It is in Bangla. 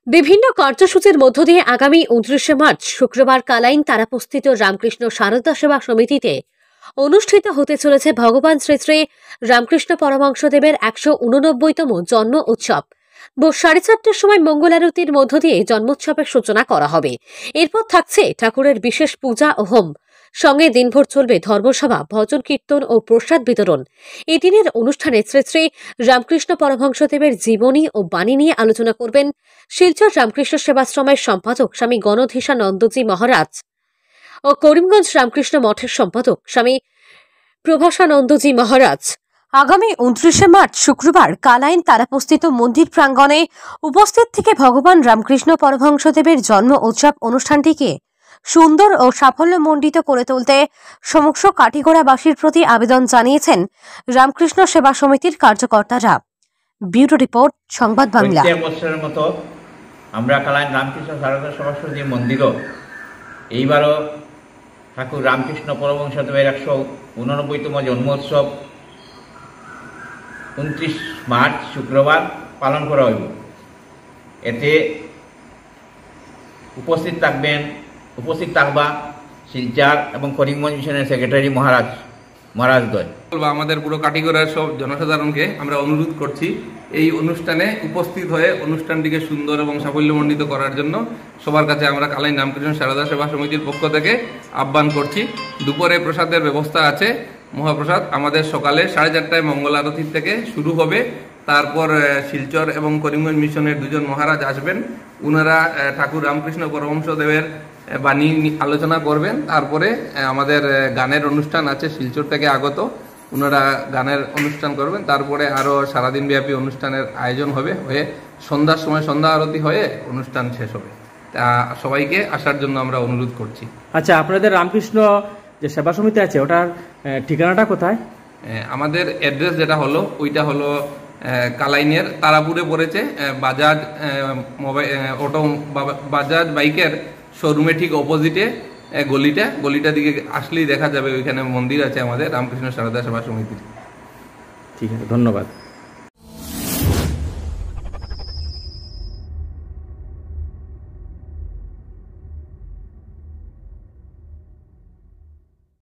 বিভিন্ন কার্যসূচির মধ্য দিয়ে আগামী 29শে মার্চ শুক্রবার কালাইন তারাপস্থিত রামকৃষ্ণ সারদা সেবা সমিতিতে অনুষ্ঠিত হতে চলেছে ভগবান শ্রী শ্রী রামকৃষ্ণ পরমহংসদেবের 189তম জন্ম উৎসব। ভোর 4:30টার সময় মঙ্গল আরতির মধ্য দিয়ে জন্মোৎসবের সূচনা করা হবে। এরপর থাকছে ঠাকুরের বিশেষ পূজা ও হোম, সঙ্গে দিনভর চলবে ধর্মসভা, ভজন কীর্তন ও প্রসাদ বিতরণ। এই দিনের অনুষ্ঠানে শ্রী শ্রী রামকৃষ্ণ পরমহংসদেবের জীবনী ও বাণী নিয়ে আলোচনা করবেন শিলচর রামকৃষ্ণ সেবাশ্রমের সম্পাদক স্বামী গণধীশানন্দজি মহারাজ ও করিমগঞ্জ রামকৃষ্ণ মঠের সম্পাদক স্বামী প্রভাসানন্দজি মহারাজ। আগামী 29শে মার্চ শুক্রবার কালাইন তারাপস্থিত মন্দির প্রাঙ্গণে উপস্থিত থেকে ভগবান রামকৃষ্ণ পরমহংসদেবের জন্ম উৎসব অনুষ্ঠানটিকে সুন্দর ও সাফল্যমণ্ডিত করে তুলতে সমস্ত কাঠিগড়াবাসীর প্রতি আবেদন জানিয়েছেন রামকৃষ্ণ সেবা সমিতির কার্যকর্তারা। ব্যুরো রিপোর্ট, সংবাদ বাংলা। বছরের মতো আমরা কালাইন রামকৃষ্ণ সারদা সেবা সমিতি মন্দিরও এইবারও ঠাকুর রামকৃষ্ণ পরমহংসদেবের 189তম জন্মোৎসব 29 মার্চ শুক্রবার পালন করা হইব। এতে উপস্থিত থাকবা শিলচর এবং করিমগঞ্জ মিশনের সেক্রেটারি মহারাজদ্বয়। আমাদের পুরো কাটিগড়ার সব জনসাধারণকে আমরা অনুরোধ করছি এই অনুষ্ঠানে উপস্থিত হয়ে অনুষ্ঠানটিকে সুন্দর এবং সাফল্যমণ্ডিত করার জন্য সবার কাছে আমরা কালাইন রামকৃষ্ণ সারদা সেবা সমিতির পক্ষ থেকে আহ্বান করছি। দুপুরে প্রসাদের ব্যবস্থা আছে। মহাপ্রসাদ আমাদের সকালে 4:30টায় মঙ্গল আরতি থেকে শুরু হবে। তারপর শিলচর এবং করিমগঞ্জ মিশনের দুজন মহারাজ আসবেন। ওনারা ঠাকুর রামকৃষ্ণ পরমহংসদেবের বাণী আলোচনা করবেন। তারপরে আমাদের গানের অনুষ্ঠান আছে শিলচর থেকে আগত, ওনারা গানের অনুষ্ঠান করবেন। তারপরে আরও সারাদিন ব্যাপী অনুষ্ঠানের আয়োজন হয়ে সন্ধ্যার সময় সন্ধ্যা আরতি হয়ে অনুষ্ঠান শেষ হবে। তা সবাইকে আসার জন্য আমরা অনুরোধ করছি। আচ্ছা, আপনাদের রামকৃষ্ণ যে সেবা সমিতি আছে ওটার ঠিকানাটা কোথায়? আমাদের অ্যাড্রেস যেটা হলো ওইটা হলো কালাইনের তারাপুরে পড়েছে। বাজাজ বাজাজ বাইকের শোরুমে ঠিক অপোজিটে গলিটা দিকে আসলেই দেখা যাবে, ওইখানে মন্দির আছে আমাদের রামকৃষ্ণ সারদা সেবা সমিতির। ঠিক আছে, ধন্যবাদ।